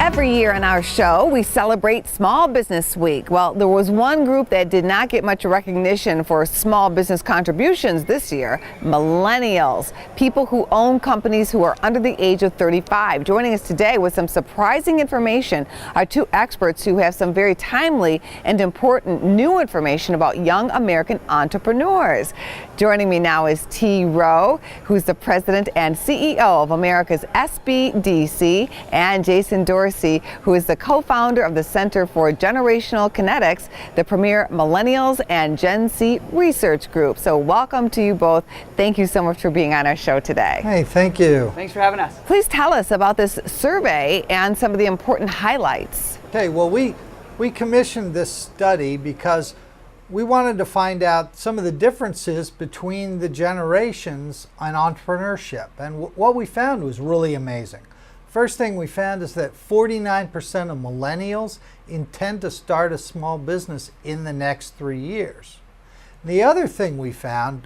Every year on our show, we celebrate Small Business Week. Well, there was one group that did not get much recognition for small business contributions this year: Millennials, people who own companies who are under the age of 35. Joining us today with some surprising information are two experts who have some very timely and important new information about young American entrepreneurs. Joining me now is T. Rowe, who's the president and CEO of America's SBDC, and Jason Dorsey, who is the co-founder of the Center for Generational Kinetics, the premier Millennials and Gen Z research group. So welcome to you both. Thank you so much for being on our show today. Hey, thank you. Thanks for having us. Please tell us about this survey and some of the important highlights. Okay, well, we commissioned this study because we wanted to find out some of the differences between the generations on entrepreneurship. And what we found was really amazing. First thing we found is that 49% of millennials intend to start a small business in the next 3 years. The other thing we found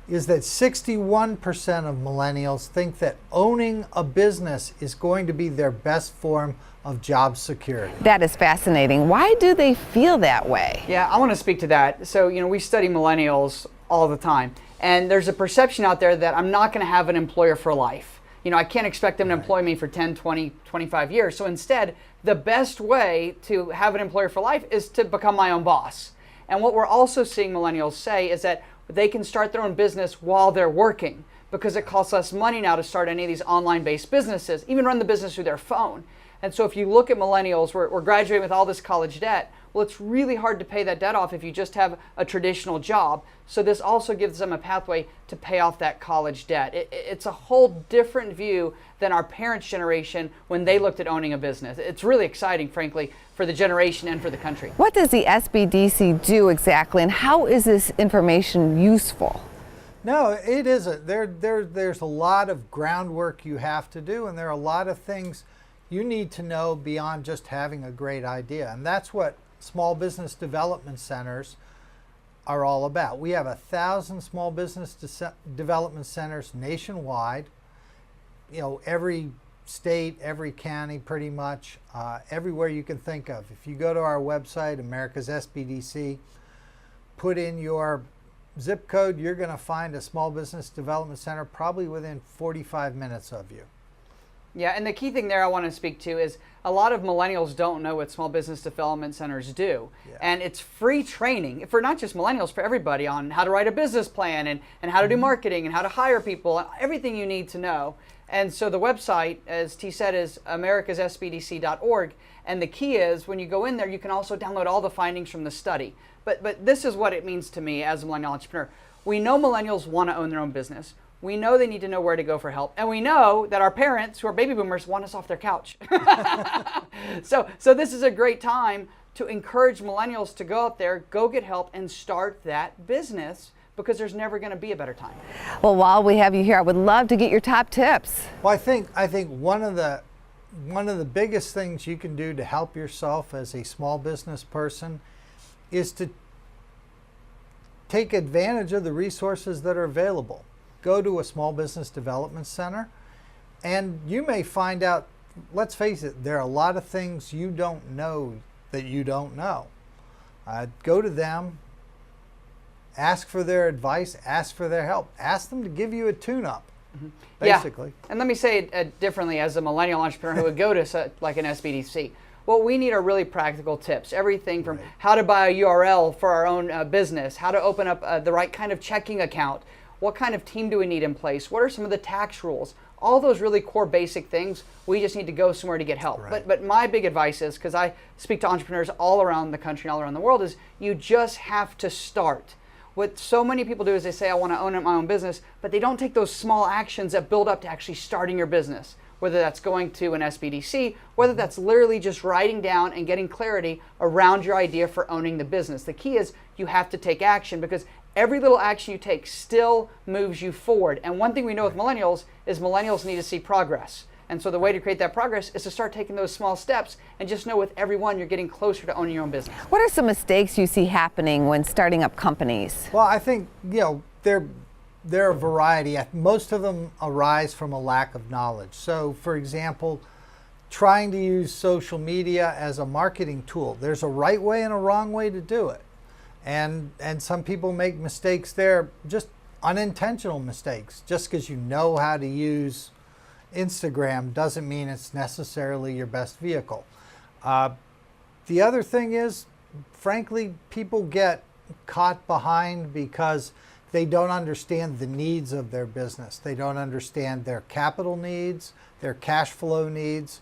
is that 61% of millennials think that owning a business is going to be their best form of job security. That is fascinating. Why do they feel that way? Yeah, I want to speak to that. So, we study millennials all the time, and there's a perception out there that I'm not going to have an employer for life. I can't expect them to employ me for 10, 20, 25 years. So instead, the best way to have an employer for life is to become my own boss. And what we're also seeing millennials say is that they can start their own business while they're working, because it costs less money now to start any of these online-based businesses, even run the business through their phone. And so if you look at millennials, we're graduating with all this college debt. Well, it's really hard to pay that debt off if you just have a traditional job. So this also gives them a pathway to pay off that college debt. It's a whole different view than our parents' generation when they looked at owning a business. It's really exciting, frankly, for the generation and for the country. What does the SBDC do exactly, and how is this information useful? No, it isn't. There's a lot of groundwork you have to do, and there are a lot of things you need to know beyond just having a great idea. And that's what small business development centers are all about. We have 1,000 small business development centers nationwide. Every state, every county, pretty much, everywhere you can think of. If you go to our website, America's SBDC, put in your zip code, you're going to find a small business development center probably within 45 minutes of you. Yeah, and the key thing there I want to speak to is a lot of millennials don't know what small business development centers do. Yeah. And it's free training for not just millennials, for everybody, on how to write a business plan and how to do marketing and how to hire people, everything you need to know. And so the website, as T said, is americassbdc.org. And the key is when you go in there, you can also download all the findings from the study. But this is what it means to me as a millennial entrepreneur. We know millennials want to own their own business. We know they need to know where to go for help. And we know that our parents, who are baby boomers, want us off their couch. So this is a great time to encourage millennials to go out there, go get help, and start that business, because there's never going to be a better time. Well, while we have you here, I would love to get your top tips. Well, I think one of the biggest things you can do to help yourself as a small business person is to take advantage of the resources that are available. Go to a small business development center, and you may find out, let's face it, there are a lot of things you don't know that you don't know. Go to them, ask for their advice, ask for their help, ask them to give you a tune-up, basically. Yeah. And let me say it differently as a millennial entrepreneur who would go to like an SBDC. What we need are really practical tips. Everything from how to buy a URL for our own business, how to open up the right kind of checking account, what kind of team do we need in place, what are some of the tax rules, all those really core basic things. We just need to go somewhere to get help. Right. But my big advice is, because I speak to entrepreneurs all around the country and all around the world, is you just have to start. What so many people do is they say, I want to own my own business, but they don't take those small actions that build up to actually starting your business. Whether that's going to an SBDC, whether that's literally just writing down and getting clarity around your idea for owning the business. The key is you have to take action, because every little action you take still moves you forward. And one thing we know with millennials is millennials need to see progress. And so the way to create that progress is to start taking those small steps, and just know with every one you're getting closer to owning your own business. What are some mistakes you see happening when starting up companies? Well, I think, there are a variety. Most of them arise from a lack of knowledge. So, for example, trying to use social media as a marketing tool. There's a right way and a wrong way to do it. And some people make mistakes there, just unintentional mistakes. Just because you know how to use Instagram doesn't mean it's necessarily your best vehicle. The other thing is, frankly, people get caught behind because they don't understand the needs of their business. They don't understand their capital needs, their cash flow needs,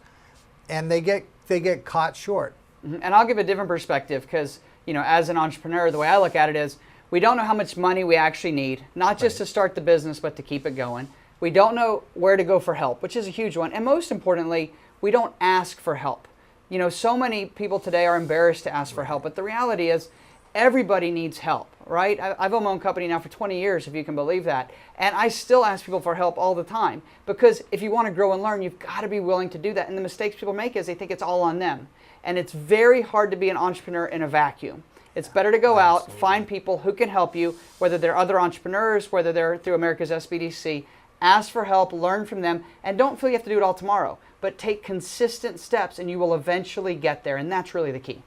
and they get caught short. And I'll give a different perspective because, you know, as an entrepreneur, the way I look at it is we don't know how much money we actually need, not just to start the business, but to keep it going. We don't know where to go for help, which is a huge one. And most importantly, we don't ask for help. You know, so many people today are embarrassed to ask for help, but the reality is everybody needs help, right? I've owned my own company now for 20 years, if you can believe that. And I still ask people for help all the time because if you want to grow and learn, you've got to be willing to do that. And the mistakes people make is they think it's all on them. And it's very hard to be an entrepreneur in a vacuum. It's better to go out, find people who can help you, whether they're other entrepreneurs, whether they're through America's SBDC. Ask for help, learn from them, and don't feel you have to do it all tomorrow. But take consistent steps and you will eventually get there. And that's really the key.